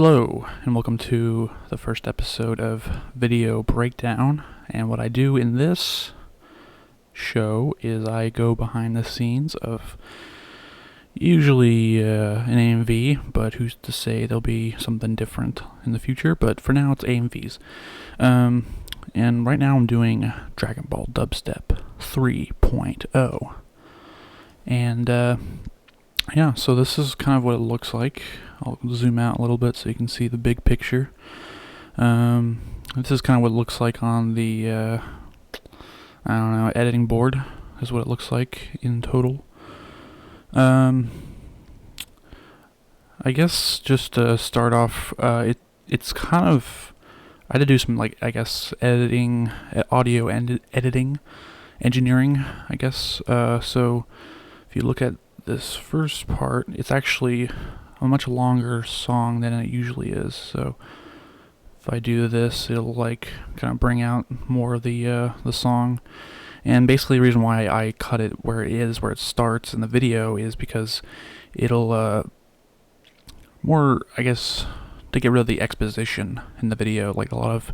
Hello, and welcome to the first episode of Video Breakdown. And what I do in this show is I go behind the scenes of usually an AMV, but who's to say there'll be something different in the future. But for now, it's AMVs. And right now I'm doing Dragon Ball Dubstep 3.0. And yeah, so this is kind of what it looks like. I'll zoom out a little bit so you can see the big picture. This is kind of what it looks like on the, I don't know, editing board is what it looks like in total. I guess just to start off, it's kind of, I had to do some, editing, audio and editing, engineering, I guess. So if you look at this first part, it's actually a much longer song than it usually is. So if I do this, it'll kind of bring out more of the song. And basically the reason why I cut it where it is, where it starts in the video, is because it'll more, I guess, to get rid of the exposition in the video, like a lot of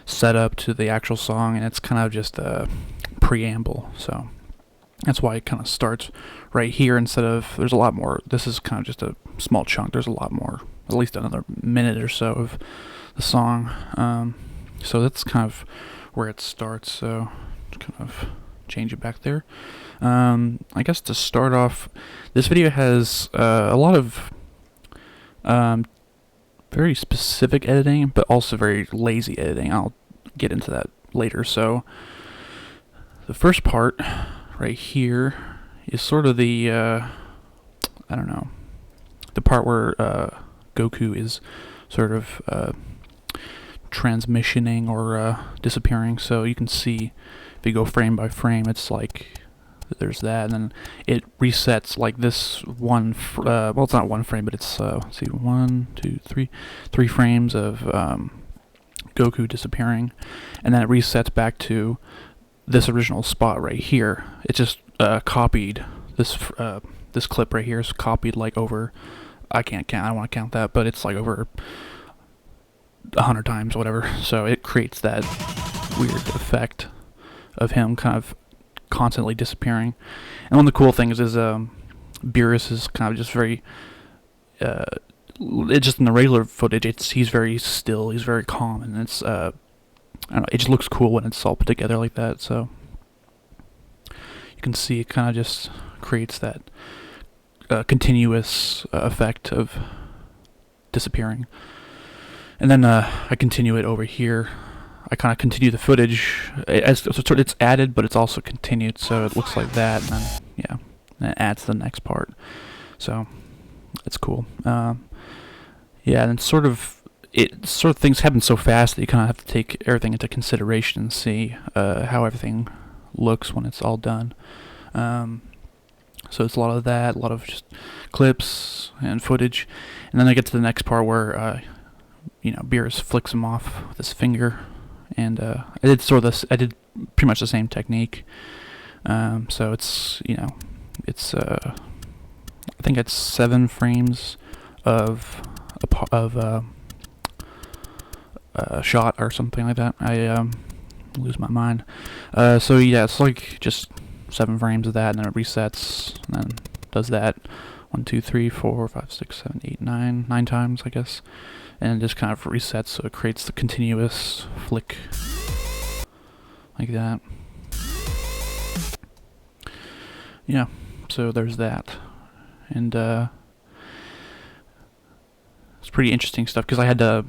setup to the actual song, and it's kind of just a preamble. So that's why it kind of starts right here instead of, there's a lot more. This is kind of just a small chunk. There's a lot more, at least another minute or so of the song. So that's kind of where it starts. So kind of change it back there. I guess to start off, this video has a lot of very specific editing, but also very lazy editing. I'll get into that later. So the first part right here is sort of the, I don't know, the part where Goku is sort of transmissioning or disappearing. So you can see if you go frame by frame, it's like there's that, and then it resets like this one. Well, it's not one frame, but it's let's see, 1, 2, 3, 3 frames of Goku disappearing, and then it resets back to this original spot right here. It's just copied. This clip right here is copied like over, I can't count, I don't want to count that, but it's like over 100 times, whatever. So it creates that weird effect of him kind of constantly disappearing. And one of the cool things is Beerus is kind of just very, it's just in the regular footage, he's very still, he's very calm, and it's, I don't know, it just looks cool when it's all put together like that. So you can see it kind of just creates that continuous effect of disappearing. And then I continue it over here. I kind of continue the footage. It's added, but it's also continued, so it looks like that. And then, yeah, and it adds the next part. So it's cool. Yeah, and sort of things happen so fast that you kind of have to take everything into consideration and see how everything looks when it's all done. So it's a lot of that, a lot of just clips and footage, and then I get to the next part where Beerus flicks him off with his finger, and I did pretty much the same technique. So it's I think it's 7 frames of a shot or something like that. I lose my mind. So yeah, it's like just 7 frames of that, and then it resets, and then does that 1, 2, 3, 4, 5, 6, 7, 8, 9 times, I guess, and it just kind of resets, so it creates the continuous flick like that. Yeah, so there's that, and it's pretty interesting stuff because I had to.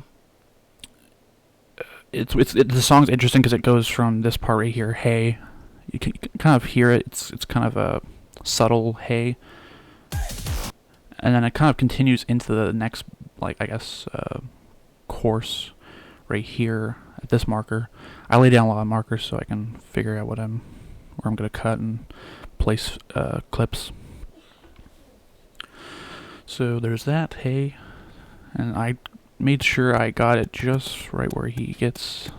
The song's interesting because it goes from this part right here, hey. You can kind of hear it. It's kind of a subtle hey, and then it kind of continues into the next, course right here at this marker. I lay down a lot of markers so I can figure out where I'm gonna cut and place clips. So there's that hey, and I made sure I got it just right where he gets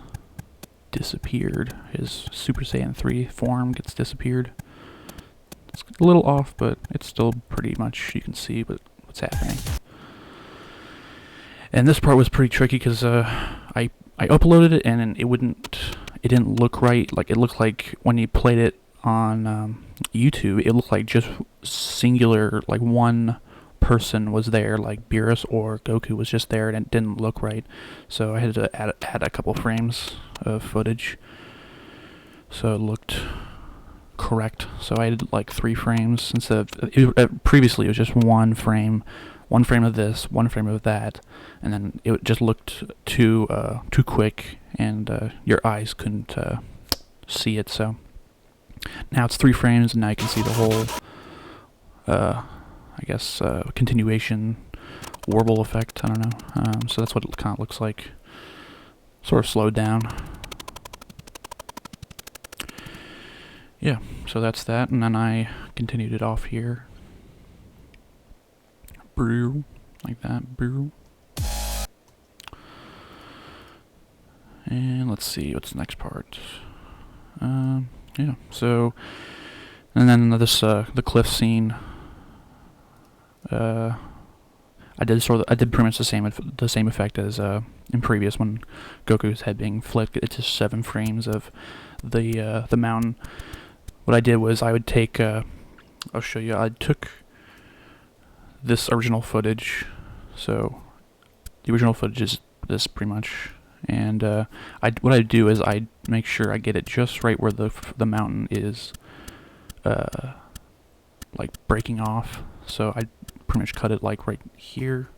disappeared. His Super Saiyan 3 form gets disappeared. It's a little off, but it's still pretty much, you can see what's happening. And this part was pretty tricky because I uploaded it and it didn't look right. Like it looked like when you played it on YouTube, it looked like just singular, like one person was there, like Beerus or Goku was just there, and it didn't look right. So I had to add a couple frames of footage so it looked correct. So I did like 3 frames instead of previously it was just one frame of this, one frame of that, and then it just looked too quick, and your eyes couldn't see it. So now it's 3 frames, and now you can see the whole, I guess, continuation warble effect. I don't know. So that's what it kind of looks like, sort of slowed down. Yeah, so that's that, and then I continued it off here. Brew, like that, brew. And let's see, what's the next part? Yeah, so, and then this, the cliff scene, I did pretty much the same effect as, in previous, when Goku's head being flicked. It's just 7 frames of the mountain. What I did was I would take, I'll show you, I took this original footage, so the original footage is this pretty much, and what I do is I make sure I get it just right where the mountain is like breaking off. So I pretty much cut it like right here,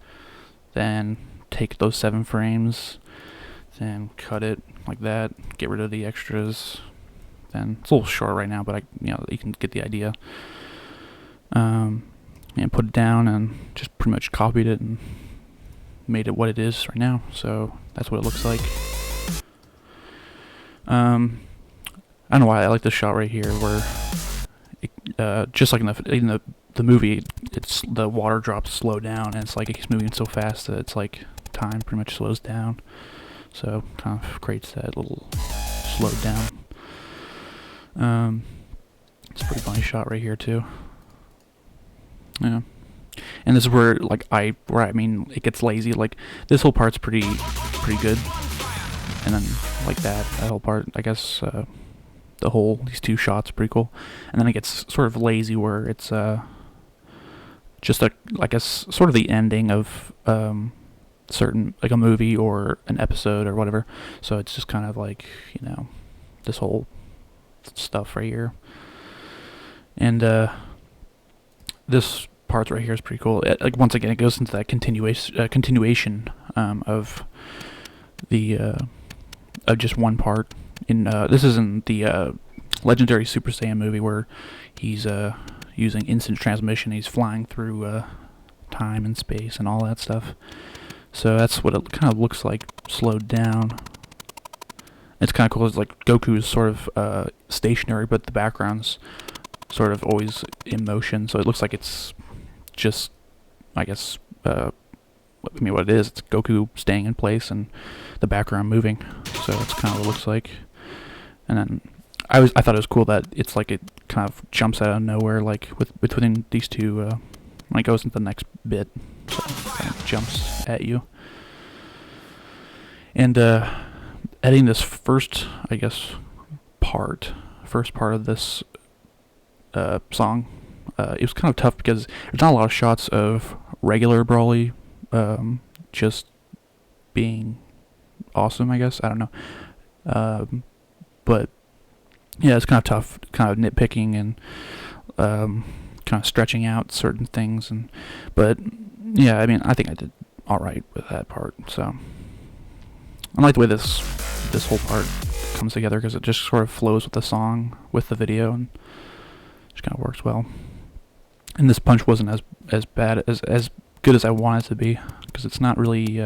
then take those 7 frames, then cut it like that, get rid of the extras. Then it's a little short right now, but you can get the idea. And put it down and just pretty much copied it and made it what it is right now. So that's what it looks like. I don't know why I like this shot right here, where it, just like in the movie, it's the water drops slow down, and it's like it keeps moving so fast that it's like time pretty much slows down. So kind of creates that little slowed down. It's a pretty funny shot right here too. Yeah, and this is where it gets lazy. Like this whole part's pretty good, and then like that whole part, I guess, these 2 shots are pretty cool, and then it gets sort of lazy where it's just I guess sort of the ending of certain, like a movie or an episode or whatever. So it's just kind of like, this whole stuff right here, and this part right here is pretty cool. Like once again, it goes into that continuation of the of just one part. This is in the legendary Super Saiyan movie where he's using instant transmission. He's flying through time and space and all that stuff. So that's what it kind of looks like slowed down. It's kind of cool. It's like Goku is sort of stationary, but the background's sort of always in motion. So it looks like it's just, I guess, what it is. It's Goku staying in place and the background moving. So that's kind of what it looks like. And then I thought it was cool that it's like it kind of jumps out of nowhere, like between these 2 when it goes into the next bit. So it kind of jumps at you. And editing this first part of this song, it was kind of tough because there's not a lot of shots of regular Broly just being awesome, I guess. I don't know. But yeah, it's kind of tough, kind of nitpicking and kind of stretching out certain things. But yeah, I mean, I think I did alright with that part. So I like the way this whole part comes together, because it just sort of flows with the song, with the video, and just kind of works well. And this punch wasn't as bad as good as I want it to be, because it's not really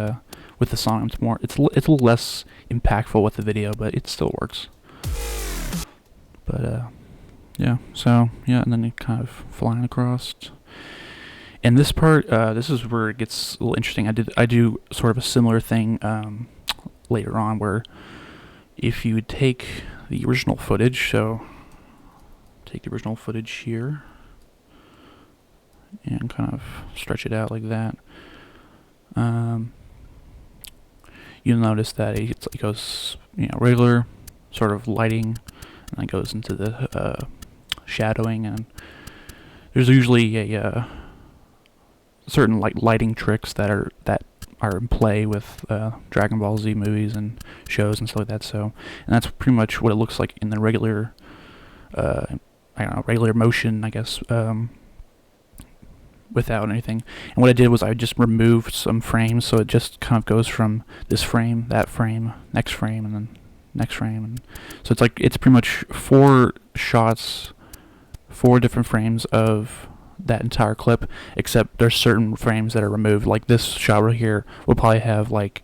with the song. It's a little less impactful with the video, but it still works. But yeah, so yeah, and then it kind of flying across. And this part, this is where it gets a little interesting. I do sort of a similar thing later on, where if you take the original footage, so take the original footage here and kind of stretch it out like that, you'll notice that it goes, regular sort of lighting, and then goes into the shadowing, and there's usually a certain like lighting tricks that are in play with Dragon Ball Z movies and shows and stuff like that. So, and that's pretty much what it looks like in the regular, regular motion, I guess, without anything. And what I did was I just removed some frames, so it just kind of goes from this frame, that frame, next frame, and then next frame, and so it's pretty much 4 shots, 4 different frames of that entire clip, except there's certain frames that are removed. Like this shot right here will probably have like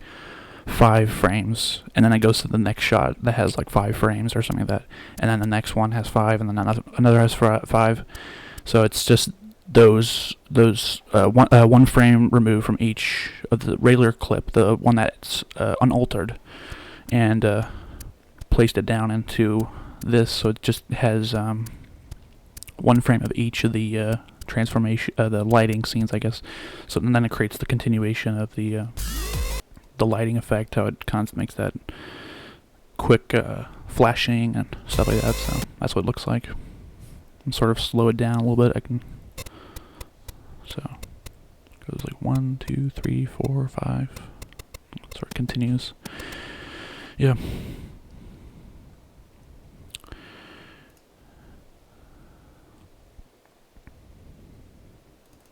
5 frames, and then it goes to the next shot that has like 5 frames or something like that, and then the next one has 5, and then another has 5. So it's just those one frame removed from each of the regular clip, the one that's unaltered, and placed it down into this, so it just has 1 frame of each of the transformation, the lighting scenes, I guess. So then it creates the continuation of the lighting effect, how it kind of makes that quick flashing and stuff like that. So that's what it looks like. And sort of slow it down a little bit. So it goes like 1, 2, 3, 4, 5. Sort of continues. Yeah.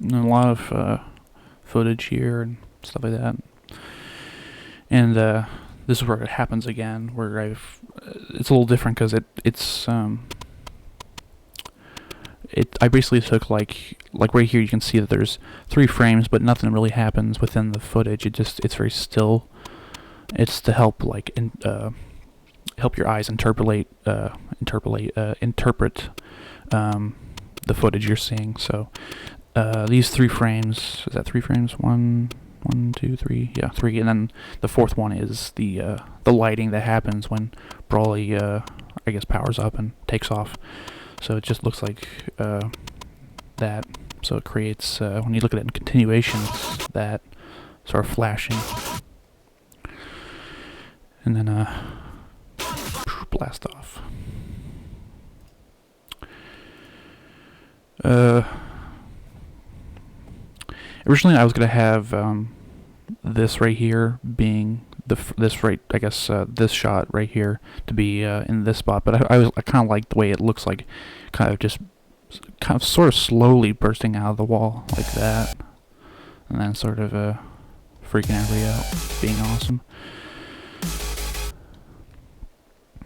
And a lot of footage here and stuff like that. And this is where it happens again, where it's a little different because I basically took like right here you can see that there's 3 frames, but nothing really happens within the footage. It's very still. It's to help help your eyes interpret the footage you're seeing. So these 3 frames, is that 3 frames? 1, 2, 3, yeah, 3, and then the 4th one is the lighting that happens when Brawly I guess powers up and takes off. So it just looks like that. So it creates, when you look at it in continuation, it's that sort of flashing. And then blast off. Originally I was going to have this right here being this shot right here to be in this spot, but I kind of like the way it looks like, kind of sort of slowly bursting out of the wall like that, and then sort of freaking everybody out, being awesome.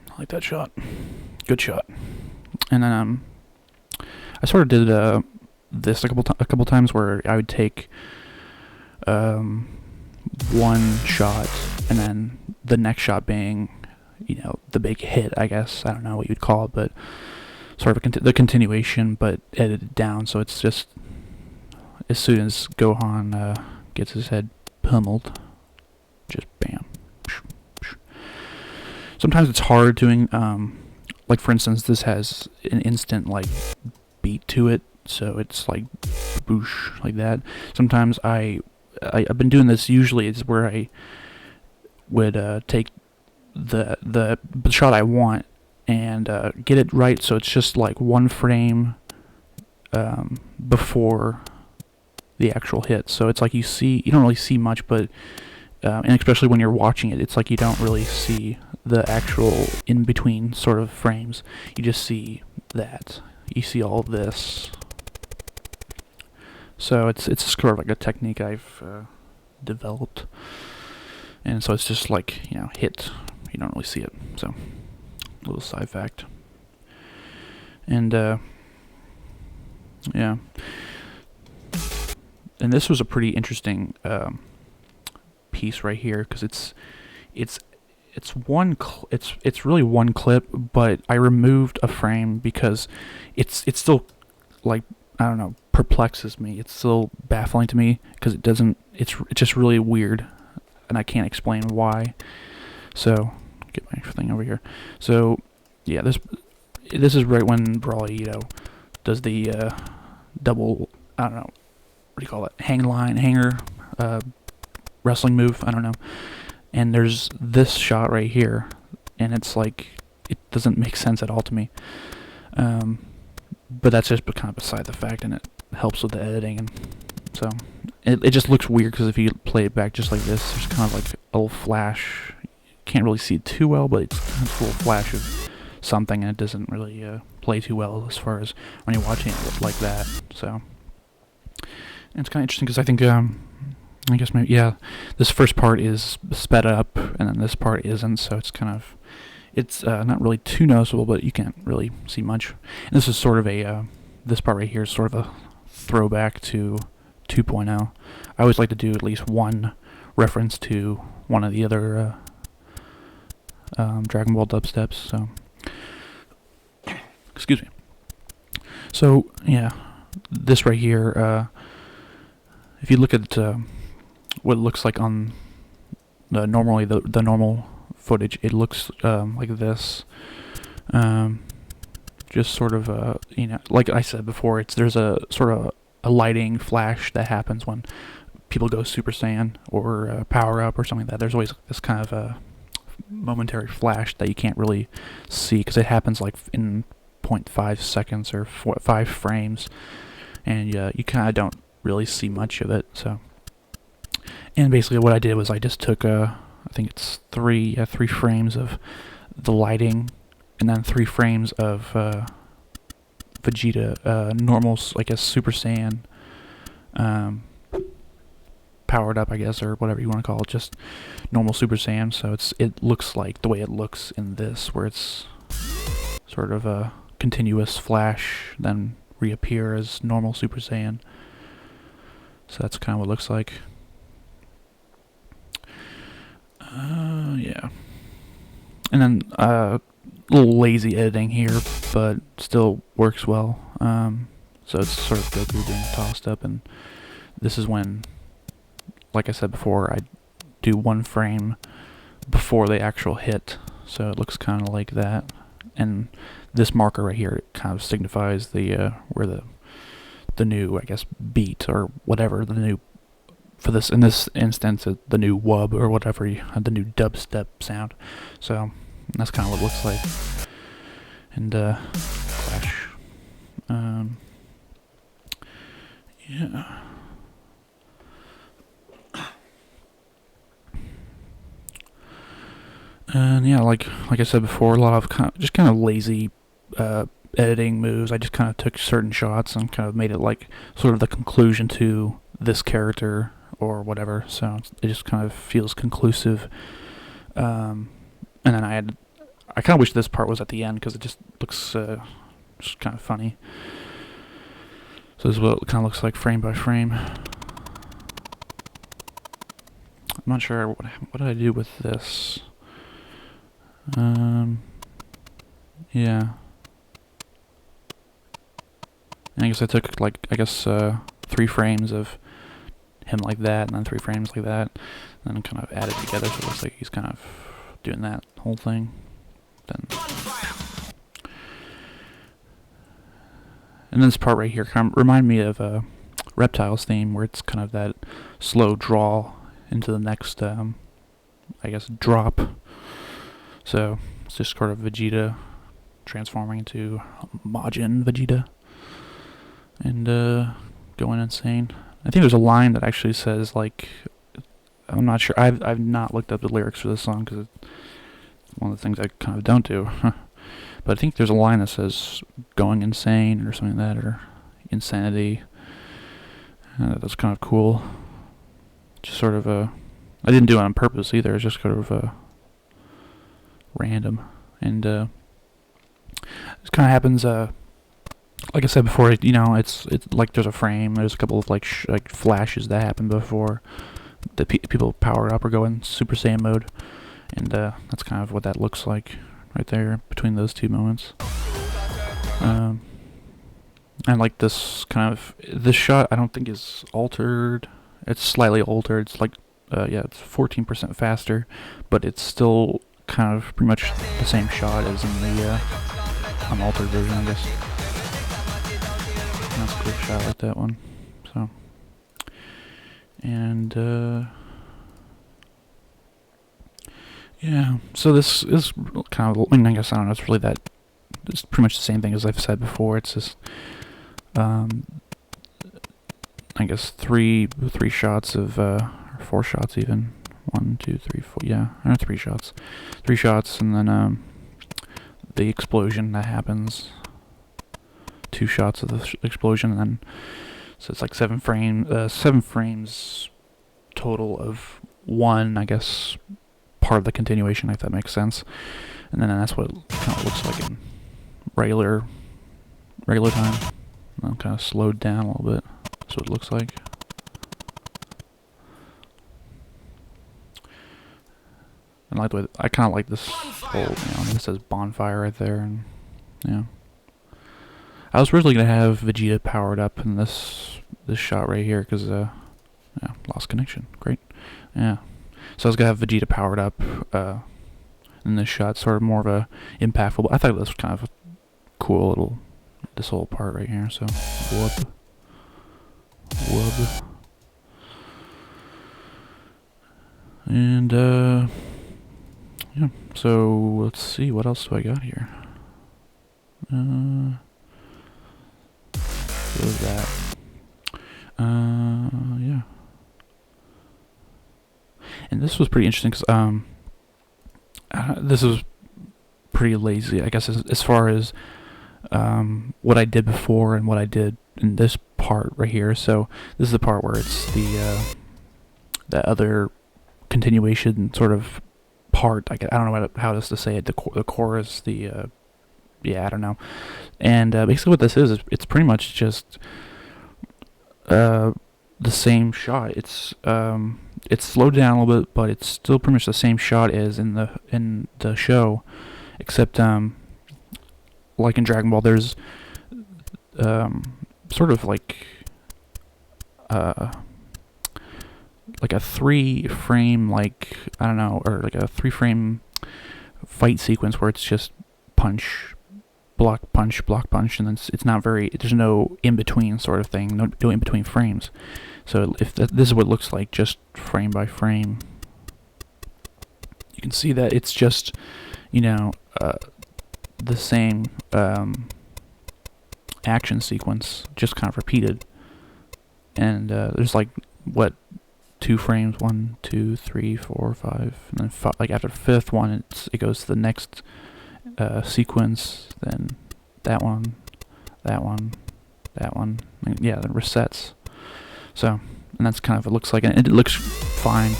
I like that shot. Good shot. And then I sort of did this a couple times where I would take one shot and then the next shot being, the big hit, I guess. I don't know what you'd call it, but sort of the continuation, but edited down. So it's just as soon as Gohan gets his head pummeled, just bam. Sometimes it's hard doing, like for instance, this has an instant like beat to it, so it's like boosh like that. Sometimes I've been doing this. Usually it's where I would take the shot I want and get it right, so it's just like 1 frame before the actual hit. So it's like you don't really see much, but and especially when you're watching it, it's like you don't really see the actual in between sort of frames. You just see that. You see all this. So it's sort of like a technique I've developed, and so it's just like hit. You don't really see it. So a little side fact. And yeah. And this was a pretty interesting piece right here, because it's really one clip, but I removed a frame because it's still, like, I don't know, perplexes me. It's still baffling to me because it's just really weird, and I can't explain why. So get my thing over here. So yeah, this is right when Brawly does the double, I don't know, what do you call it, hanger wrestling move, I don't know. And there's this shot right here, and it's like, it doesn't make sense at all to me. But that's just kind of beside the fact, and it helps with the editing, and so it just looks weird because if you play it back just like this, there's kind of like a little flash. Can't really see it too well, but it's kind of a little flash of something, and it doesn't really play too well as far as when you're watching it like that. So and it's kind of interesting because I think I guess maybe, yeah, this first part is sped up, and then this part isn't, so it's kind of, it's not really too noticeable, but you can't really see much. And this is sort of a, this part right here is sort of a throwback to 2.0. I always like to do at least one reference to one of the other Dragon Ball dubsteps, so, excuse me. So, yeah, this right here, if you look at what it looks like on the normal footage, it looks like this. Just sort of you know, like I said before, there's a sort of a lighting flash that happens when people go Super Saiyan or power up or something like that. There's always this kind of a momentary flash that you can't really see because it happens like in 0.5 seconds or 5 frames, and you kind of don't really see much of it. So, and basically what I did was I just took I think it's three frames of the lighting, and then 3 frames of Vegeta, normal, I guess, Super Saiyan, powered up, I guess, or whatever you want to call it, just normal Super Saiyan. So it looks like the way it looks in this, where it's sort of a continuous flash, then reappear as normal Super Saiyan. So that's kind of what it looks like. Yeah. And then a little lazy editing here, but still works well. So it's sort of Goku being tossed up, and this is when, like I said before, I do 1 frame before the actual hit, so it looks kind of like that. And this marker right here, it kind of signifies the where the new, I guess, beat or whatever, the new, for this, in this instance, the new wub or whatever, the new dubstep sound. So that's kind of what it looks like. And clash. Yeah. And yeah, like I said before, a lot of just kind of lazy editing moves. I just kind of took certain shots and kind of made it like sort of the conclusion to this character or whatever. So it just kind of feels conclusive. And then I kind of wish this part was at the end because it just looks just kind of funny. So this is what it kind of looks like frame by frame. I'm not sure what did I do with this. Yeah. And I guess I took, like, 3 frames of him like that, and then 3 frames like that, and then kind of added together, so it looks like he's kind of doing that whole thing. Then, and this part right here kind of remind me of Reptile's theme, where it's kind of that slow draw into the next, I guess, drop. So it's just sort of Vegeta transforming into Majin Vegeta and going insane. I think there's a line that actually says, like, I'm not sure. I've not looked up the lyrics for this song because it's one of the things I kind of don't do. But I think there's a line that says "going insane" or something like that, or insanity. That's kind of cool. Just sort of I didn't do it on purpose either. It's just sort of random, and it kind of happens. Like I said before, you know, it's like there's a frame. There's a couple of like flashes that happen before the people power up or go in Super Saiyan mode, and that's kind of what that looks like right there between those 2 moments. And like this shot, I don't think is altered. It's slightly altered. It's like yeah, it's 14% faster, but it's still kind of pretty much the same shot as in the unaltered version, I guess. That's a cool shot like that one. So, and Yeah, so this is kind of, I mean, I guess, I don't know, it's really that, it's pretty much the same thing as I've said before. It's just, um, I guess three shots of, or 4 shots even. 1, 2, 3, 4, yeah, or 3 shots. 3 shots, and then, the explosion that happens. 2 shots of the explosion, and then, so it's like 7 frames total of one, I guess, part of the continuation, if that makes sense. And then that's what it kind of looks like in regular time. And then kind of slowed down a little bit. That's what it looks like. And I like the way I kind of like this whole, it says bonfire right there, and yeah. I was originally gonna have Vegeta powered up in this shot right here, because yeah, lost connection. Great. Yeah. So I was gonna have Vegeta powered up in this shot, sort of more of a impactful. But I thought this was kind of a cool little, this whole part right here. So whoop. And yeah. So let's see, what else do I got here? What was that? Yeah. And this was pretty interesting because this was pretty lazy, I guess, as far as what I did before and what I did in this part right here. So this is the part where it's the other continuation sort of part. I don't know how else to say it. The chorus, yeah, I don't know. And basically what this is it's pretty much just the same shot. It's slowed down a little bit, but it's still pretty much the same shot as in the show, except like in Dragon Ball, there's sort of like a 3-frame, like, I don't know, or like a 3-frame fight sequence where it's just punch, block, punch, block, punch, and then it's not very, there's no in-between sort of thing, no in-between frames. So if this is what it looks like, just frame by frame, you can see that it's just, the same action sequence, just kind of repeated. And there's like, 2 frames, 1, 2, 3, 4, 5, and then like after the 5th one, it goes to the next sequence, then that one, and yeah, then resets. So, and that's kind of what it looks like, and it looks fine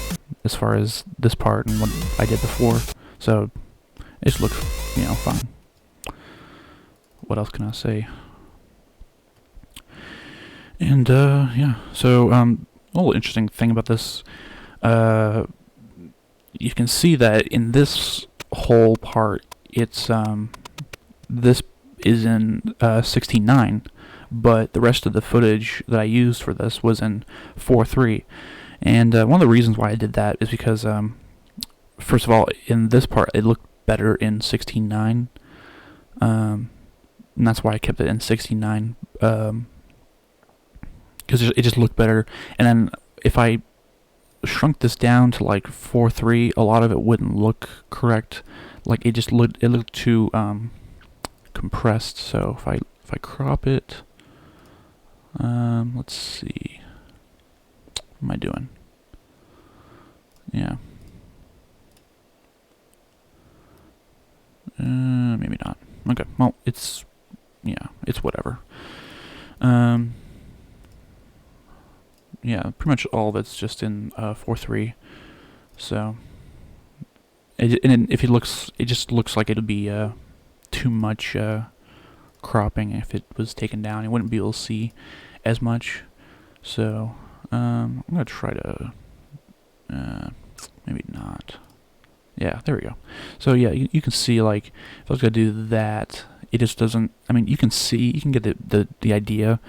as far as this part and what I did before. So it just looks, fine. What else can I say? And yeah, so a little interesting thing about this, you can see that in this whole part, it's this is in 16:9, but the rest of the footage that I used for this was in 4:3. And one of the reasons why I did that is because, first of all, in this part, it looked better in 16:9, and that's why I kept it in 16:9, because it just looked better. And then if I shrunk this down to like 4:3, a lot of it wouldn't look correct. Like it looked too compressed. So if I crop it, let's see, what am I doing? Yeah, maybe not. Okay, well, it's whatever. Yeah, pretty much all of it's just in 4:3. So, and if it just looks like it'd be too much cropping if it was taken down. You wouldn't be able to see as much. So, I'm gonna try to maybe not. Yeah, there we go. So yeah, you can see, like, if I was gonna do that, it just doesn't. I mean, you can get the idea,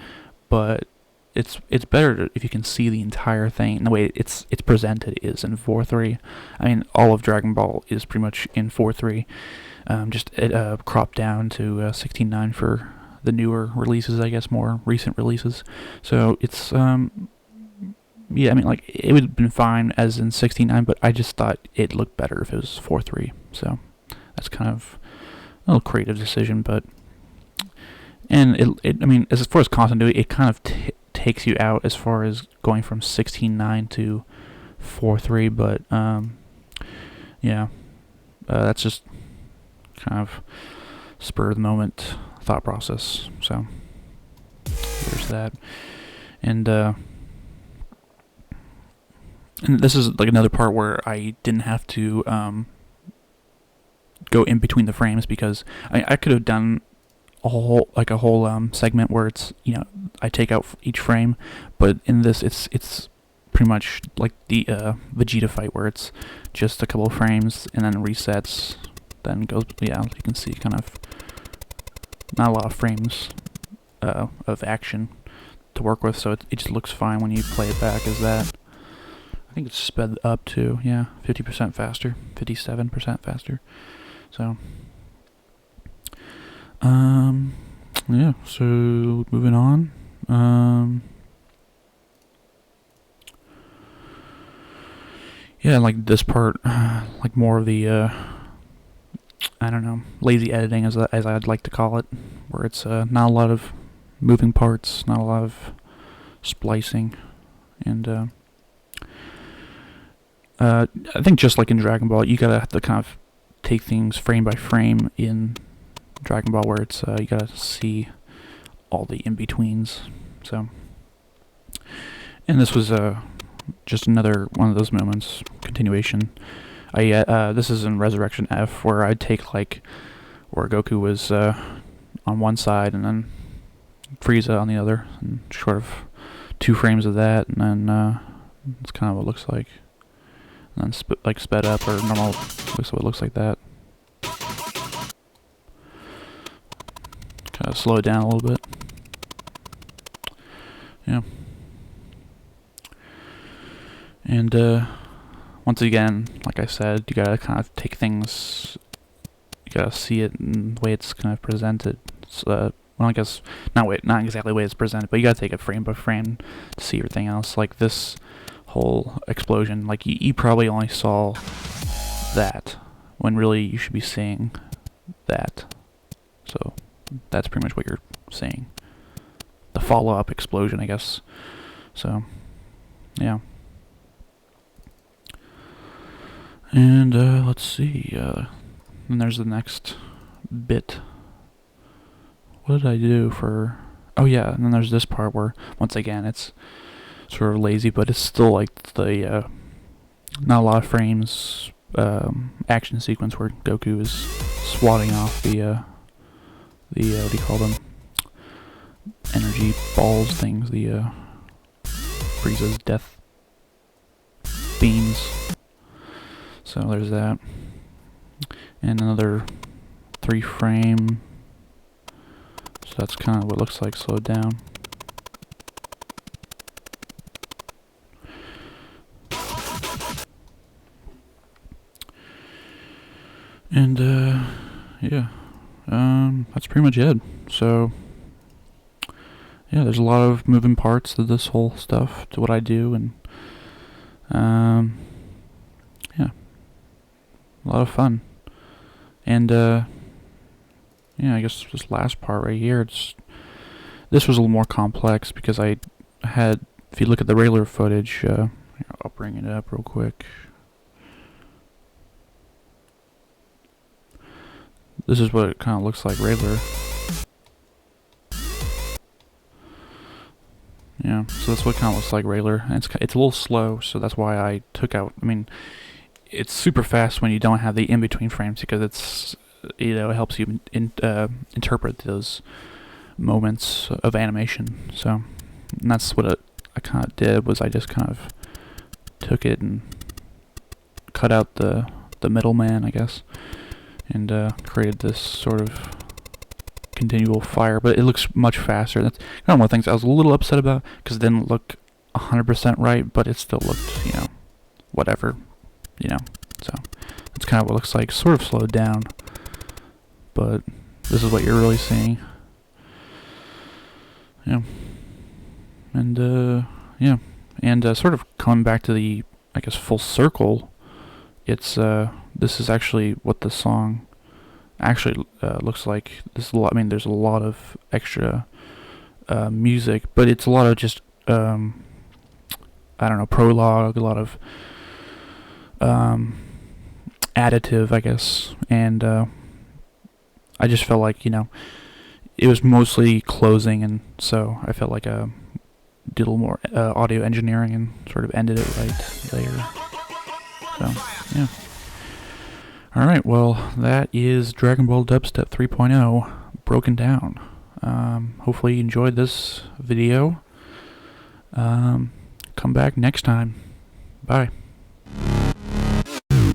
but it's better if you can see the entire thing. And the way it's presented is in 4:3. I mean, all of Dragon Ball is pretty much in 4:3. Just cropped down to 16:9 for the newer releases, I guess, more recent releases. So it's yeah, I mean, like, it would have been fine as in 69, but I just thought it looked better if it was 4:3. So that's kind of a little creative decision, but and I mean, as far as continuity, it kind of takes you out as far as going from 16:9 to 4:3, but yeah, that's just kind of spur of the moment thought process. So there's that, and this is like another part where I didn't have to go in between the frames, because I could have done a whole segment where it's, I take out each frame, but in this it's pretty much like the Vegeta fight, where it's just a couple of frames and then resets, then goes, you can see kind of not a lot of frames of action to work with, so it just looks fine when you play it back as that. I think it's sped up to, 50% faster, 57% faster. So, yeah, so moving on. Yeah, like this part, like more of the, I don't know, lazy editing as I'd like to call it, where it's not a lot of moving parts, not a lot of splicing, and I think just like in Dragon Ball, you gotta have to kind of take things frame by frame in Dragon Ball, where it's you gotta see all the in-betweens. So, and this was just another one of those moments, continuation. This is in Resurrection F, where I'd take where Goku was on one side and then Frieza on the other, and sort of 2 frames of that, and then that's kind of what it looks like. And then sped up or normal, looks what it looks like that. Kind of slow it down a little bit. Yeah. And once again, like I said, you gotta kind of take things, you gotta see it in the way it's kind of presented. So, well, I guess not exactly the way it's presented, but you gotta take it frame by frame to see everything else. Like this whole explosion, like you probably only saw that, when really you should be seeing that. So that's pretty much what you're seeing. The follow-up explosion, I guess. So, yeah. And let's see. And there's the next bit. What did I do for? Oh yeah, and then there's this part where, once again, it's sort of lazy, but it's still like the not a lot of frames action sequence where Goku is swatting off the what do you call them, energy balls things, the Frieza's death beams. So there's that, and another 3 frame. So that's kind of what it looks like slowed down. And yeah, that's pretty much it. So yeah, there's a lot of moving parts to this whole stuff, to what I do, and yeah, a lot of fun. And yeah, I guess this last part right here, this was a little more complex, because I had, if you look at the regular footage, here, I'll bring it up real quick. This is what it kind of looks like regular. Yeah, so that's what it kind of looks like regular. And it's a little slow, so that's why I took out, I mean, it's super fast when you don't have the in-between frames, because it's, it helps you interpret those moments of animation. So, and that's what I kind of did, was I just kind of took it and cut out the middleman, I guess, and created this sort of continual fire, but it looks much faster. That's kind of one of the things I was a little upset about, because it didn't look 100% right, but it still looked, whatever, so that's kind of what it looks like, sort of slowed down, but this is what you're really seeing. Yeah. And yeah, And sort of coming back to the, I guess, full circle, it's this is actually what the song actually looks like. I mean, there's a lot of extra music, but it's a lot of just I don't know, prologue, a lot of additive, I guess, and I just felt like, it was mostly closing, and so I felt like I did a little more audio engineering and sort of ended it right there. So, yeah. Alright, well, that is Dragon Ball Dubstep 3.0 broken down. Hopefully you enjoyed this video. Come back next time. Bye.